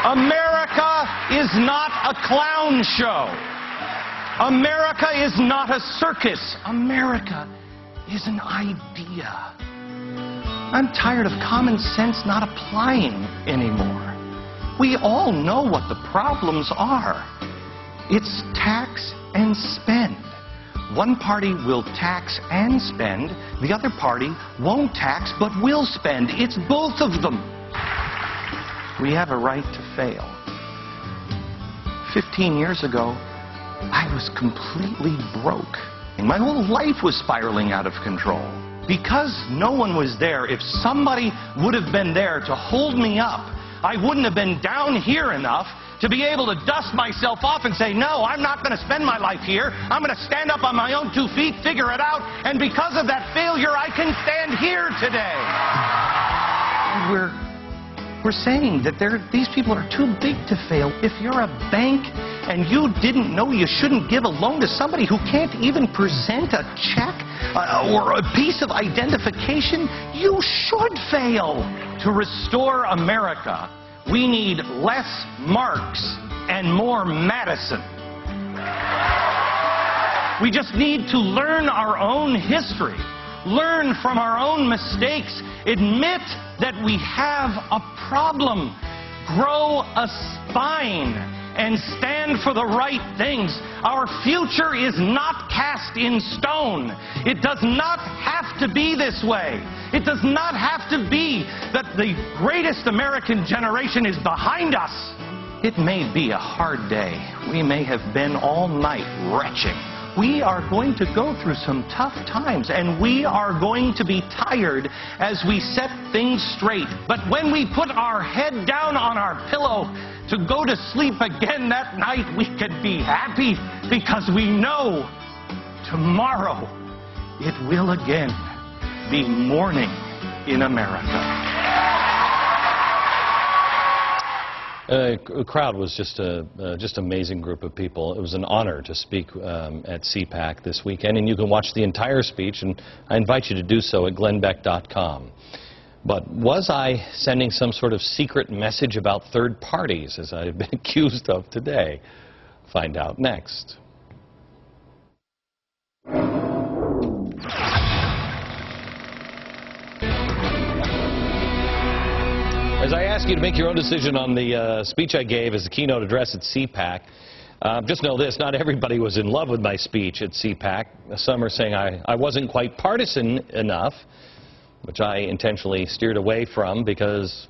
America is not a clown show. America is not a circus. America is an idea. I'm tired of common sense not applying anymore. We all know what the problems are. It's tax and spend. One party will tax and spend. The other party won't tax but will spend. It's both of them. We have a right to fail. 15 years ago, I was completely broke. And my whole life was spiraling out of control. Because no one was there, if somebody would have been there to hold me up, I wouldn't have been down here enough to be able to dust myself off and say, no, I'm not going to spend my life here. I'm going to stand up on my own 2 feet, figure it out, and because of that failure, I can stand here today. We're saying that these people are too big to fail. If you're a bank and you didn't know you shouldn't give a loan to somebody who can't even present a check or a piece of identification, you should fail. To restore America, we need less Marx and more Madison. We just need to learn our own history, learn from our own mistakes, admit that we have a problem, grow a spine, and stand for the right things. Our future is not cast in stone. It does not have to be this way. It does not have to be that the greatest American generation is behind us. It may be a hard day. We may have been all night retching. We are going to go through some tough times, and we are going to be tired as we set things straight. But when we put our head down on our pillow to go to sleep again that night, we can be happy because we know tomorrow it will again be morning in America. The crowd was just amazing group of people. It was an honor to speak at CPAC this weekend, and you can watch the entire speech, and I invite you to do so at glennbeck.com. But was I sending some sort of secret message about third parties, as I have been accused of today? Find out next. As I ask you to make your own decision on the speech I gave as a keynote address at CPAC, just know this, not everybody was in love with my speech at CPAC. Some are saying I wasn't quite partisan enough, which I intentionally steered away from because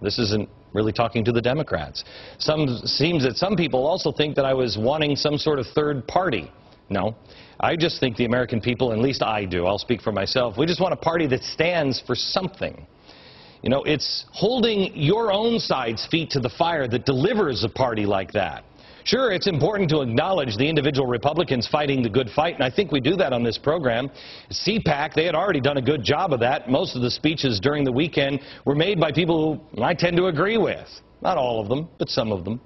this isn't really talking to the Democrats. Seems that some people also think that I was wanting some sort of third party. No, I just think the American people, at least I do, I'll speak for myself, we just want a party that stands for something. You know, it's holding your own side's feet to the fire that delivers a party like that. Sure, it's important to acknowledge the individual Republicans fighting the good fight, and I think we do that on this program. CPAC, they had already done a good job of that. Most of the speeches during the weekend were made by people who I tend to agree with. Not all of them, but some of them.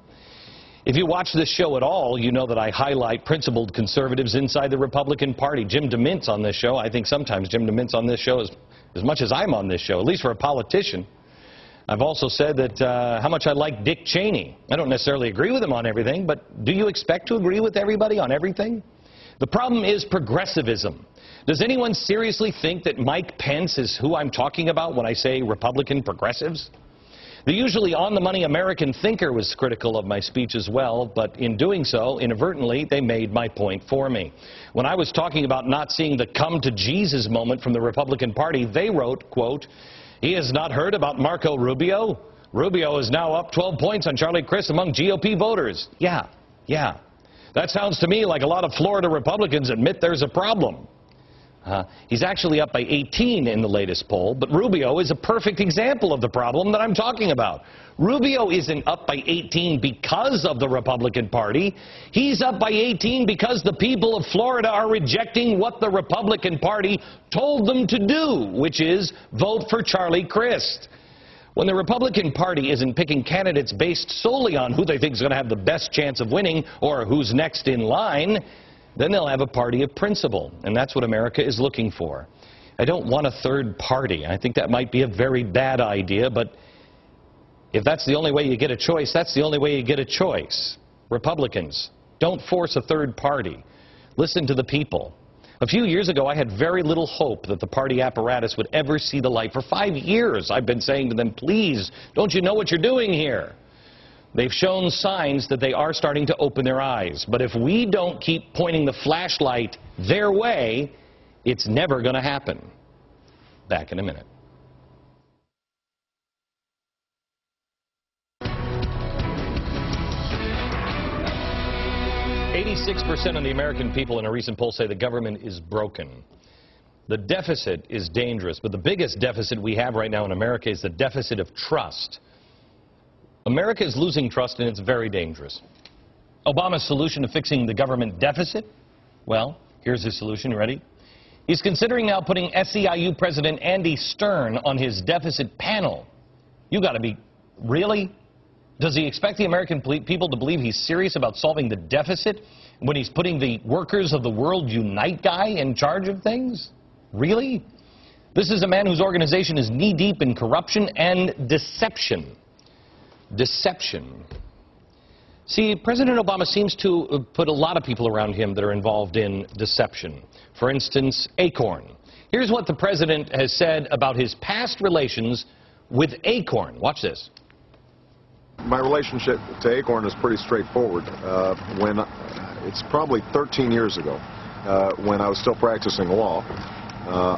If you watch this show at all, you know that I highlight principled conservatives inside the Republican Party. Jim DeMint's on this show. I think sometimes Jim DeMint's on this show as much as I'm on this show, at least for a politician. I've also said that how much I like Dick Cheney. I don't necessarily agree with him on everything, but do you expect to agree with everybody on everything? The problem is progressivism. Does anyone seriously think that Mike Pence is who I'm talking about when I say Republican progressives? The usually on-the-money American thinker was critical of my speech as well, but in doing so, inadvertently, they made my point for me. When I was talking about not seeing the come-to-Jesus moment from the Republican Party, they wrote, quote, "He has not heard about Marco Rubio? Rubio is now up 12 points on Charlie Crist among GOP voters." Yeah. That sounds to me like a lot of Florida Republicans admit there's a problem. He's actually up by 18 in the latest poll, but Rubio is a perfect example of the problem that I'm talking about. Rubio isn't up by 18 because of the Republican Party. He's up by 18 because the people of Florida are rejecting what the Republican Party told them to do, which is vote for Charlie Crist. When the Republican Party isn't picking candidates based solely on who they think is going to have the best chance of winning or who's next in line, then they'll have a party of principle, and that's what America is looking for. I don't want a third party. I think that might be a very bad idea, but If that's the only way you get a choice, that's the only way you get a choice. Republicans, don't force a third party. Listen to the people. A few years ago, I had very little hope that the party apparatus would ever see the light. For 5 years, I've been saying to them, please, don't you know what you're doing here? They've shown signs that they are starting to open their eyes. But if we don't keep pointing the flashlight their way, it's never going to happen. Back in a minute. .86% of the American people in a recent poll say the government is broken. The deficit is dangerous, but the biggest deficit we have right now in America is the deficit of trust. America is losing trust, and it's very dangerous. Obama's solution to fixing the government deficit? Well, here's his solution. You ready? He's considering now putting SEIU President Andy Stern on his deficit panel. You got to be... Really? Does he expect the American people to believe he's serious about solving the deficit when he's putting the Workers of the World Unite guy in charge of things? Really? This is a man whose organization is knee-deep in corruption and deception. Deception. See, President Obama seems to put a lot of people around him that are involved in deception. For instance, Acorn. Here's what the president has said about his past relations with Acorn. Watch this. My relationship to Acorn is pretty straightforward. It's probably 13 years ago, when I was still practicing law,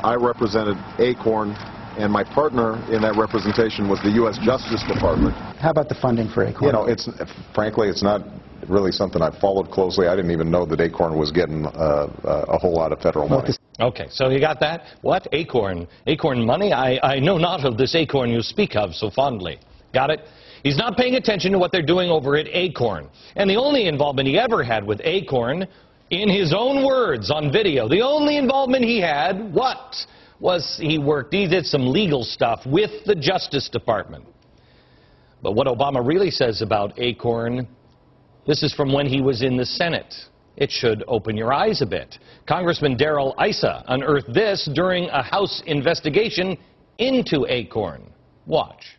I represented Acorn, and my partner in that representation was the U.S. Justice Department. How about the funding for Acorn? You know, frankly, it's not really something I followed closely. I didn't even know that Acorn was getting a whole lot of federal money. Okay, so you got that? What? Acorn? Acorn money? I know not of this Acorn you speak of so fondly. Got it? He's not paying attention to what they're doing over at Acorn. And the only involvement he ever had with Acorn, in his own words on video, the only involvement he had, what? Was he did some legal stuff with the Justice Department. But what Obama really says about Acorn, this is from when he was in the Senate. It should open your eyes a bit. Congressman Darrell Issa unearthed this during a House investigation into Acorn. Watch.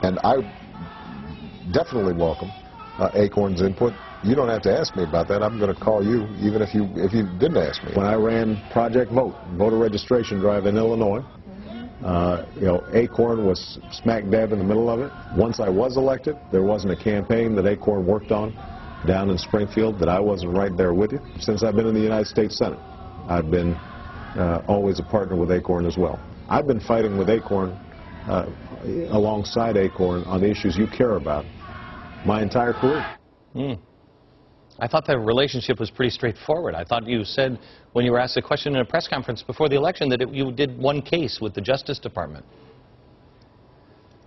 And I definitely welcome Acorn's input. You don't have to ask me about that. I'm going to call you, even if you didn't ask me. When I ran Project Vote, voter registration drive in Illinois, you know, Acorn was smack dab in the middle of it. Once I was elected, there wasn't a campaign that Acorn worked on down in Springfield that I wasn't right there with you. Since I've been in the United States Senate, I've been always a partner with Acorn as well. I've been fighting with Acorn, alongside Acorn, on the issues you care about my entire career. I thought the relationship was pretty straightforward. I thought you said when you were asked a question in a press conference before the election that you did one case with the Justice Department.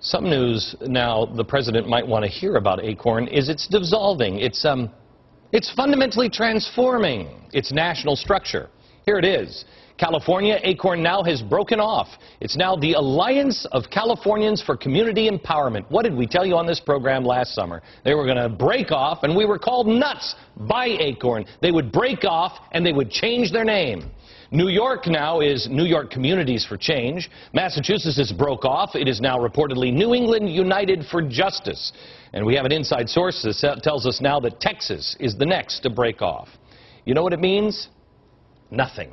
Some news now the president might want to hear about Acorn is it's dissolving. It's fundamentally transforming its national structure. Here it is. California, Acorn now has broken off. It's now the Alliance of Californians for Community Empowerment. What did we tell you on this program last summer? They were going to break off, and we were called nuts by Acorn. They would break off, and they would change their name. New York now is New York Communities for Change. Massachusetts has broke off. It is now reportedly New England United for Justice. And we have an inside source that tells us now that Texas is the next to break off. You know what it means? Nothing.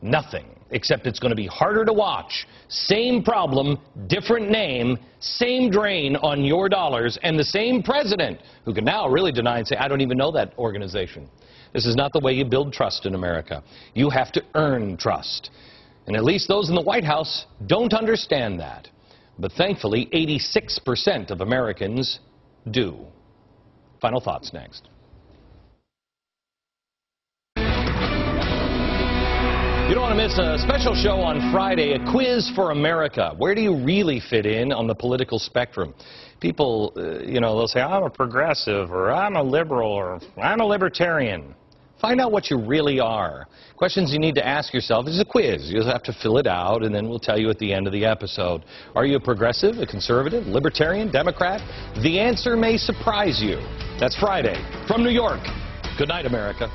Nothing, except it's going to be harder to watch. Same problem, different name, same drain on your dollars, and the same president who can now really deny and say, I don't even know that organization. This is not the way you build trust in America. You have to earn trust. And at least those in the White House don't understand that. But thankfully, 86% of Americans do. Final thoughts next. You don't want to miss a special show on Friday, a quiz for America. Where do you really fit in on the political spectrum? People, you know, they'll say, I'm a progressive, or I'm a liberal, or I'm a libertarian. Find out what you really are. Questions you need to ask yourself. This is a quiz. You'll have to fill it out, and then we'll tell you at the end of the episode. Are you a progressive, a conservative, libertarian, Democrat? The answer may surprise you. That's Friday from New York. Good night, America.